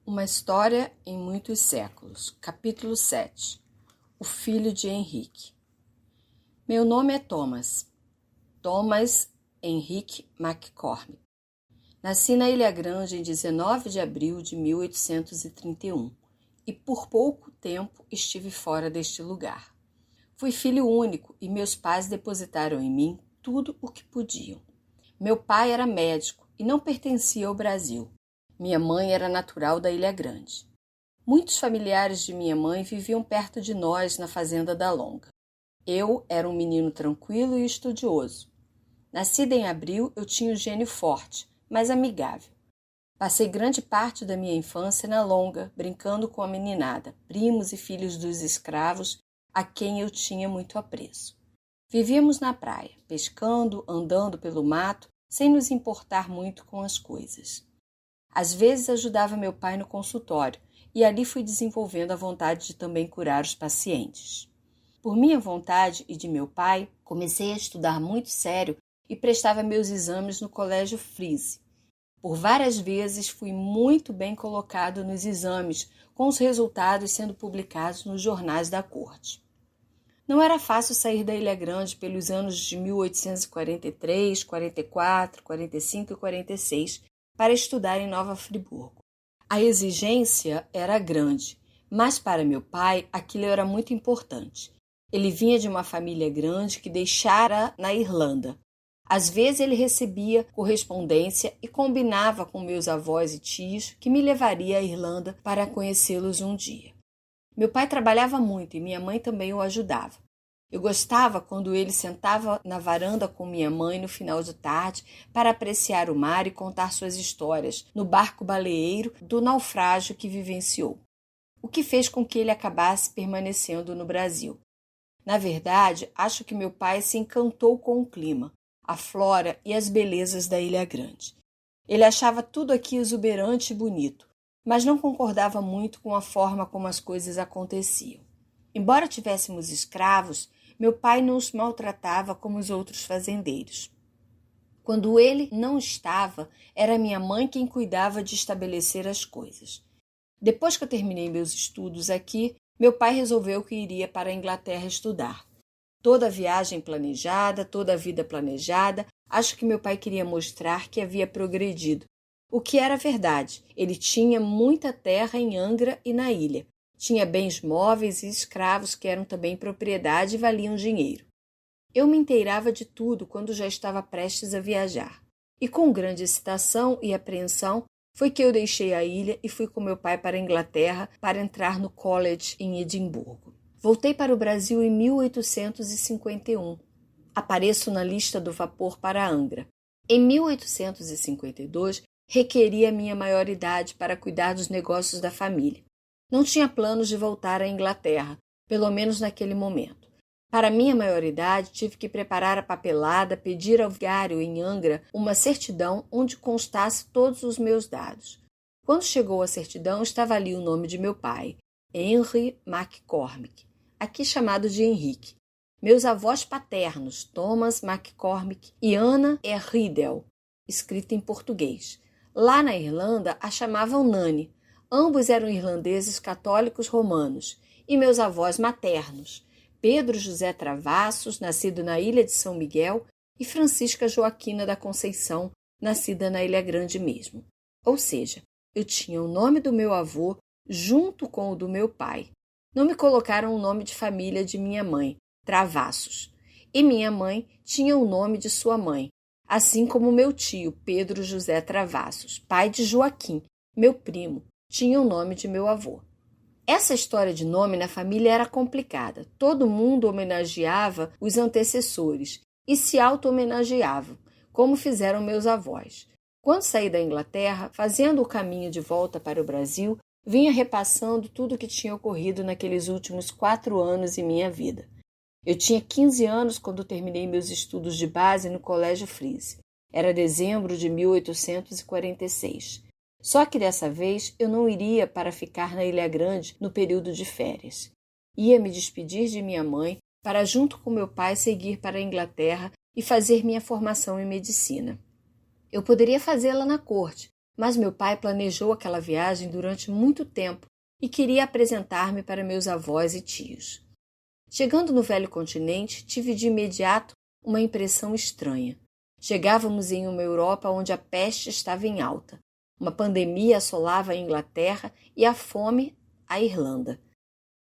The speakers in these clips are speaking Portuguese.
Uma história em muitos séculos. Capítulo 7. O filho de Henrique. Meu nome é Thomas Henrique McCormick. Nasci na Ilha Grande em 19 de abril de 1831 e por pouco tempo estive fora deste lugar. Fui filho único e meus pais depositaram em mim tudo o que podiam. Meu pai era médico e não pertencia ao Brasil. Minha mãe era natural da Ilha Grande. Muitos familiares de minha mãe viviam perto de nós na fazenda da Longa. Eu era um menino tranquilo e estudioso. Nascida em abril, eu tinha um gênio forte, mas amigável. Passei grande parte da minha infância na Longa, brincando com a meninada, primos e filhos dos escravos, a quem eu tinha muito apreço. Vivíamos na praia, pescando, andando pelo mato, sem nos importar muito com as coisas. Às vezes ajudava meu pai no consultório e ali fui desenvolvendo a vontade de também curar os pacientes. Por minha vontade e de meu pai, comecei a estudar muito sério e prestava meus exames no Colégio Freese. Por várias vezes fui muito bem colocado nos exames, com os resultados sendo publicados nos jornais da corte. Não era fácil sair da Ilha Grande pelos anos de 1843, 44, 45 e 46, para estudar em Nova Friburgo. A exigência era grande, mas para meu pai aquilo era muito importante. Ele vinha de uma família grande que deixara na Irlanda. Às vezes ele recebia correspondência e combinava com meus avós e tios que me levaria à Irlanda para conhecê-los um dia. Meu pai trabalhava muito e minha mãe também o ajudava. Eu gostava quando ele sentava na varanda com minha mãe no final de tarde para apreciar o mar e contar suas histórias no barco baleeiro do naufrágio que vivenciou, o que fez com que ele acabasse permanecendo no Brasil. Na verdade, acho que meu pai se encantou com o clima, a flora e as belezas da Ilha Grande. Ele achava tudo aqui exuberante e bonito, mas não concordava muito com a forma como as coisas aconteciam. Embora tivéssemos escravos, meu pai nos maltratava como os outros fazendeiros. Quando ele não estava, era minha mãe quem cuidava de estabelecer as coisas. Depois que eu terminei meus estudos aqui, meu pai resolveu que iria para a Inglaterra estudar. Toda a viagem planejada, toda a vida planejada, acho que meu pai queria mostrar que havia progredido. O que era verdade, ele tinha muita terra em Angra e na ilha. Tinha bens móveis e escravos que eram também propriedade e valiam dinheiro. Eu me inteirava de tudo quando já estava prestes a viajar. E com grande excitação e apreensão foi que eu deixei a ilha e fui com meu pai para a Inglaterra para entrar no college em Edimburgo. Voltei para o Brasil em 1851. Apareço na lista do vapor para Angra. Em 1852, requeri a minha maioridade para cuidar dos negócios da família. Não tinha planos de voltar à Inglaterra, pelo menos naquele momento. Para minha maioridade, tive que preparar a papelada, pedir ao vigário em Angra uma certidão onde constasse todos os meus dados. Quando chegou a certidão, estava ali o nome de meu pai, Henry McCormick, aqui chamado de Henrique. Meus avós paternos, Thomas McCormick e Anna Riddell, escrita em português. Lá na Irlanda, a chamavam Nani. Ambos eram irlandeses católicos romanos, e meus avós maternos, Pedro José Travassos, nascido na Ilha de São Miguel, e Francisca Joaquina da Conceição, nascida na Ilha Grande mesmo. Ou seja, eu tinha o nome do meu avô junto com o do meu pai. Não me colocaram o nome de família de minha mãe, Travassos, e minha mãe tinha o nome de sua mãe, assim como meu tio, Pedro José Travassos, pai de Joaquim, meu primo, tinha o nome de meu avô. Essa história de nome na família era complicada. Todo mundo homenageava os antecessores e se auto-homenageavam, como fizeram meus avós. Quando saí da Inglaterra, fazendo o caminho de volta para o Brasil, vinha repassando tudo o que tinha ocorrido naqueles últimos 4 anos em minha vida. Eu tinha 15 anos quando terminei meus estudos de base no Colégio Freese. Era dezembro de 1846. Só que dessa vez eu não iria para ficar na Ilha Grande no período de férias. Ia me despedir de minha mãe para, junto com meu pai, seguir para a Inglaterra e fazer minha formação em medicina. Eu poderia fazê-la na corte, Mas meu pai planejou aquela viagem durante muito tempo e queria apresentar-me para meus avós e tios. Chegando no velho continente, tive de imediato uma impressão estranha. Chegávamos em uma Europa onde a peste estava em alta. Uma pandemia assolava a Inglaterra e a fome a Irlanda.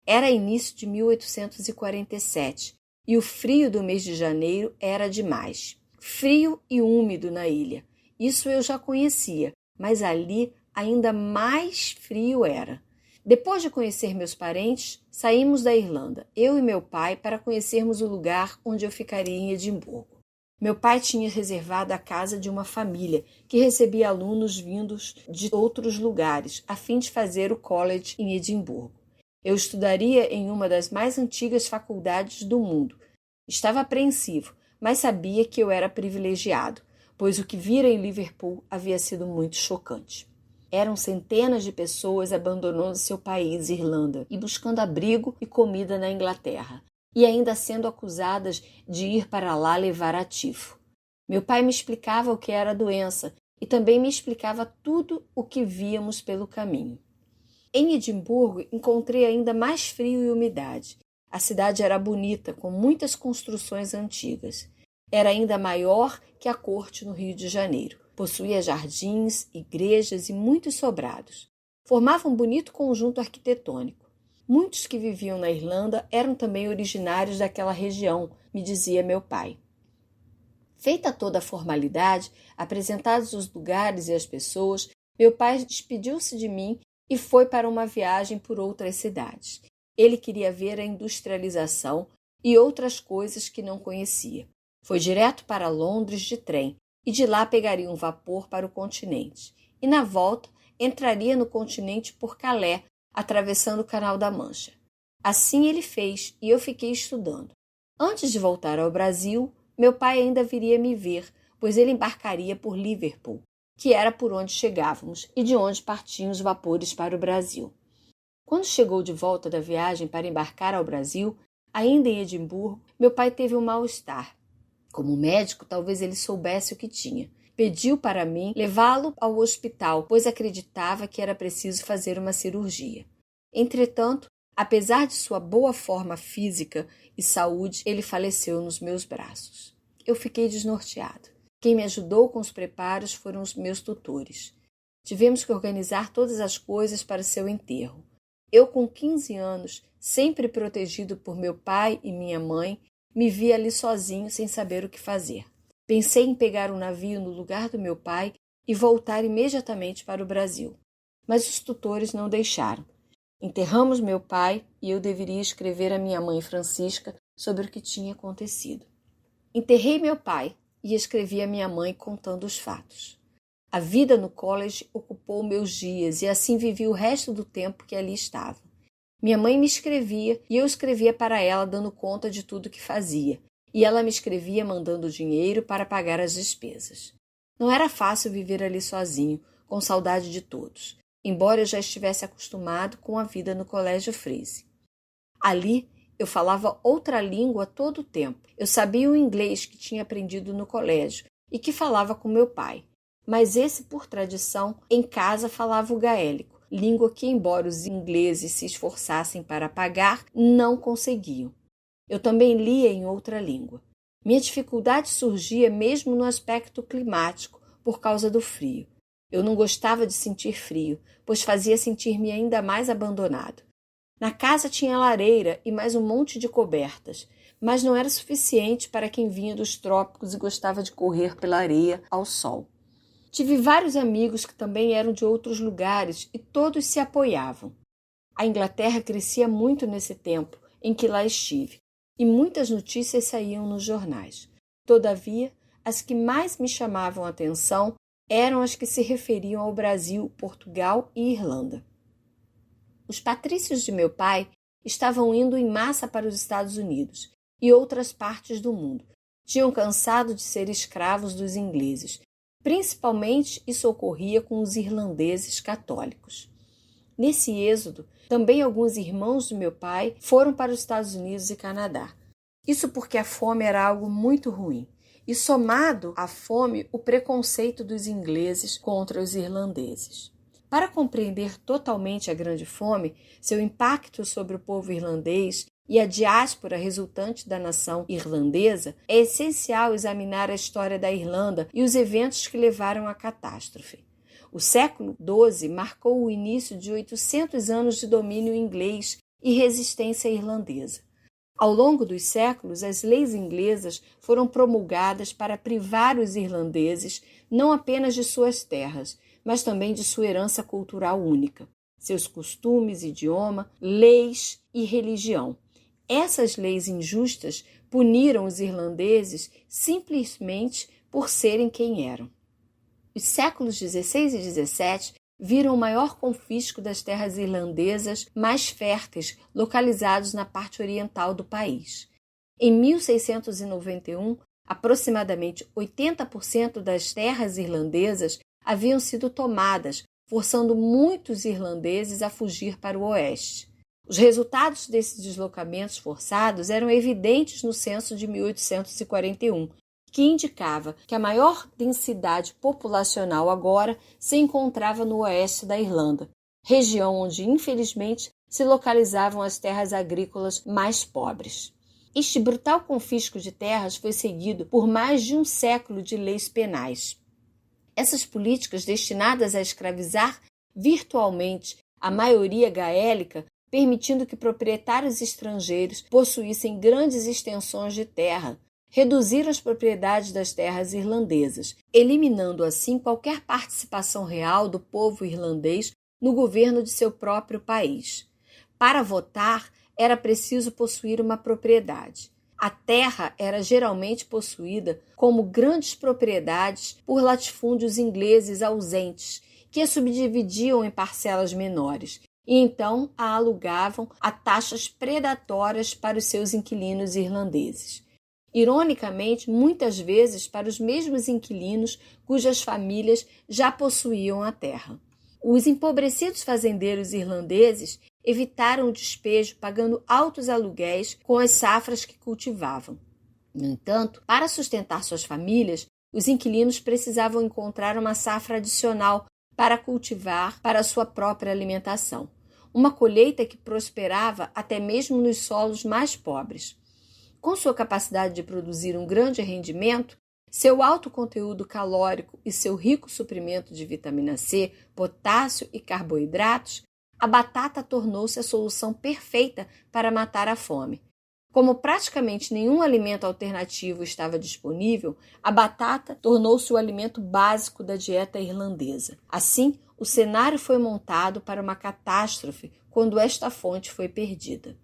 Era início de 1847 e o frio do mês de janeiro era demais. Frio e úmido na ilha. Isso eu já conhecia, mas ali ainda mais frio era. Depois de conhecer meus parentes, saímos da Irlanda, eu e meu pai, para conhecermos o lugar onde eu ficaria em Edimburgo. Meu pai tinha reservado a casa de uma família que recebia alunos vindos de outros lugares, a fim de fazer o college em Edimburgo. Eu estudaria em uma das mais antigas faculdades do mundo. Estava apreensivo, mas sabia que eu era privilegiado, pois o que vira em Liverpool havia sido muito chocante. Eram centenas de pessoas abandonando seu país, Irlanda, e buscando abrigo e comida na Inglaterra, e ainda sendo acusadas de ir para lá levar a tifo. Meu pai me explicava o que era a doença e também me explicava tudo o que víamos pelo caminho. Em Edimburgo encontrei ainda mais frio e umidade. A cidade era bonita, com muitas construções antigas. Era ainda maior que a corte no Rio de Janeiro. Possuía jardins, igrejas e muitos sobrados. Formava um bonito conjunto arquitetônico. Muitos que viviam na Irlanda eram também originários daquela região, me dizia meu pai. Feita toda a formalidade, apresentados os lugares e as pessoas, meu pai despediu-se de mim e foi para uma viagem por outras cidades. Ele queria ver a industrialização e outras coisas que não conhecia. Foi direto para Londres de trem e de lá pegaria um vapor para o continente. E na volta entraria no continente por Calais, atravessando o Canal da Mancha. Assim ele fez e eu fiquei estudando. Antes de voltar ao Brasil, meu pai ainda viria me ver, pois ele embarcaria por Liverpool, que era por onde chegávamos e de onde partiam os vapores para o Brasil. Quando chegou de volta da viagem para embarcar ao Brasil, ainda em Edimburgo, meu pai teve um mal-estar. Como médico, talvez ele soubesse o que tinha. Pediu para mim levá-lo ao hospital, pois acreditava que era preciso fazer uma cirurgia. Entretanto, apesar de sua boa forma física e saúde, ele faleceu nos meus braços. Eu fiquei desnorteado. Quem me ajudou com os preparos foram os meus tutores. Tivemos que organizar todas as coisas para seu enterro. Eu, com 15 anos, sempre protegido por meu pai e minha mãe, me vi ali sozinho, sem saber o que fazer. Pensei em pegar um navio no lugar do meu pai e voltar imediatamente para o Brasil. Mas os tutores não deixaram. Enterramos meu pai e eu deveria escrever à minha mãe Francisca sobre o que tinha acontecido. Enterrei meu pai e escrevi à minha mãe contando os fatos. A vida no college ocupou meus dias e assim vivi o resto do tempo que ali estava. Minha mãe me escrevia e eu escrevia para ela dando conta de tudo que fazia, e ela me escrevia mandando dinheiro para pagar as despesas. Não era fácil viver ali sozinho, com saudade de todos, embora eu já estivesse acostumado com a vida no Colégio Freise. Ali eu falava outra língua todo o tempo. Eu sabia o inglês que tinha aprendido no colégio e que falava com meu pai, mas esse, por tradição, em casa falava o gaélico, língua que, embora os ingleses se esforçassem para apagar, não conseguiam. Eu também lia em outra língua. Minha dificuldade surgia mesmo no aspecto climático, por causa do frio. Eu não gostava de sentir frio, pois fazia sentir-me ainda mais abandonado. Na casa tinha lareira e mais um monte de cobertas, mas não era suficiente para quem vinha dos trópicos e gostava de correr pela areia ao sol. Tive vários amigos que também eram de outros lugares e todos se apoiavam. A Inglaterra crescia muito nesse tempo em que lá estive, e muitas notícias saíam nos jornais. Todavia, as que mais me chamavam a atenção eram as que se referiam ao Brasil, Portugal e Irlanda. Os patrícios de meu pai estavam indo em massa para os Estados Unidos e outras partes do mundo. Tinham cansado de ser escravos dos ingleses. Principalmente isso ocorria com os irlandeses católicos. Nesse êxodo, também alguns irmãos de meu pai foram para os Estados Unidos e Canadá. Isso porque a fome era algo muito ruim. e, somado à fome, o preconceito dos ingleses contra os irlandeses. Para compreender totalmente a Grande Fome, seu impacto sobre o povo irlandês e a diáspora resultante da nação irlandesa, é essencial examinar a história da Irlanda e os eventos que levaram à catástrofe. O século XII marcou o início de 800 anos de domínio inglês e resistência irlandesa. Ao longo dos séculos, as leis inglesas foram promulgadas para privar os irlandeses não apenas de suas terras, mas também de sua herança cultural única, seus costumes, idioma, leis e religião. Essas leis injustas puniram os irlandeses simplesmente por serem quem eram. Os séculos XVI e XVII viram o maior confisco das terras irlandesas mais férteis localizados na parte oriental do país. Em 1691, aproximadamente 80% das terras irlandesas haviam sido tomadas, forçando muitos irlandeses a fugir para o oeste. Os resultados desses deslocamentos forçados eram evidentes no censo de 1841, que indicava que a maior densidade populacional agora se encontrava no oeste da Irlanda, região onde, infelizmente, se localizavam as terras agrícolas mais pobres. Este brutal confisco de terras foi seguido por mais de um século de leis penais. Essas políticas, destinadas a escravizar virtualmente a maioria gaélica, permitindo que proprietários estrangeiros possuíssem grandes extensões de terra, reduziram as propriedades das terras irlandesas, eliminando assim qualquer participação real do povo irlandês no governo de seu próprio país. Para votar, era preciso possuir uma propriedade. A terra era geralmente possuída como grandes propriedades por latifúndios ingleses ausentes, que a subdividiam em parcelas menores, e então a alugavam a taxas predatórias para os seus inquilinos irlandeses. Ironicamente, muitas vezes para os mesmos inquilinos cujas famílias já possuíam a terra. Os empobrecidos fazendeiros irlandeses evitaram o despejo pagando altos aluguéis com as safras que cultivavam. No entanto, para sustentar suas famílias, os inquilinos precisavam encontrar uma safra adicional para cultivar para sua própria alimentação, uma colheita que prosperava até mesmo nos solos mais pobres. Com sua capacidade de produzir um grande rendimento, seu alto conteúdo calórico e seu rico suprimento de vitamina C, potássio e carboidratos, a batata tornou-se a solução perfeita para matar a fome. Como praticamente nenhum alimento alternativo estava disponível, a batata tornou-se o alimento básico da dieta irlandesa. Assim, o cenário foi montado para uma catástrofe quando esta fonte foi perdida.